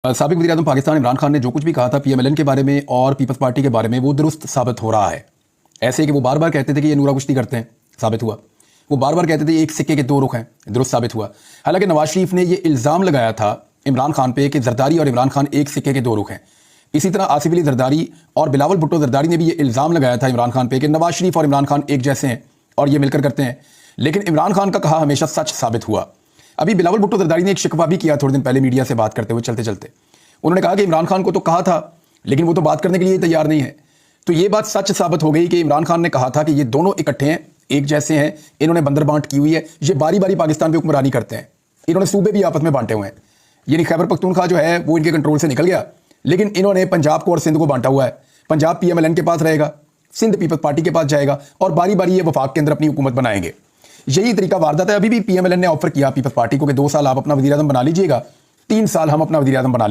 साबिक वज़ीर आज़म पाकिस्तान इमरान खान ने जो कुछ भी कहा था PMLN के बारे में और पीपल्स पार्टी के बारे में वो दुरुस्त साबित हो रहा है। ऐसे कि वो बार बार कहते थे कि ये नूरा कुश्ती करते हैं, साबित हुआ। वो बार बार कहते थे एक सिक्के के दो रुख हैं, दुरुस्त साबित हुआ। हालांकि नवाज शरीफ ने ये इल्ज़ाम लगाया था इमरान खान पे कि जरदारी और इमरान खान एक सिक्के के दो रुख हैं। इसी तरह आसिफ अली जरदारी और बिलावल भुट्टो जरदारी ने भी ये इल्ज़ाम लगाया था इमरान खान पे कि नवाज शरीफ और इमरान खान एक जैसे हैं और ये मिलकर करते हैं। लेकिन इमरान खान का कहा हमेशा सच साबित हुआ। अभी बिलावल भुट्टो जरदारी ने एक शिकवा भी किया थोड़े दिन पहले मीडिया से बात करते हुए चलते चलते। उन्होंने कहा कि इमरान खान को तो कहा था लेकिन वो तो बात करने के लिए तैयार नहीं है। तो ये बात सच साबित हो गई कि इमरान खान ने कहा था कि ये दोनों इकट्ठे हैं, एक जैसे हैं, इन्होंने बंदर बांट की हुई है, ये बारी बारी पाकिस्तान पे हुक्मरानी करते हैं, इन्होंने सूबे भी आपस में बांटे हुए हैं। यानी खैबर पख्तूनख्वा जो है वो इनके कंट्रोल से निकल गया, लेकिन इन्होंने पंजाब को और सिंध को बांटा हुआ है। पंजाब PMLN के पास रहेगा, सिंध पीपल्स पार्टी के पास जाएगा और बारी बारी ये वफाक के अंदर अपनी हुकूमत बनाएंगे। यही तरीका वारदात है। अभी भी PMLN ने ऑफर किया पीपल्स पार्टी को कि 2 साल आप अपना वज़ीर आज़म बना लीजिएगा, 3 साल हम अपना वज़ीर आज़म बना लेते हैं।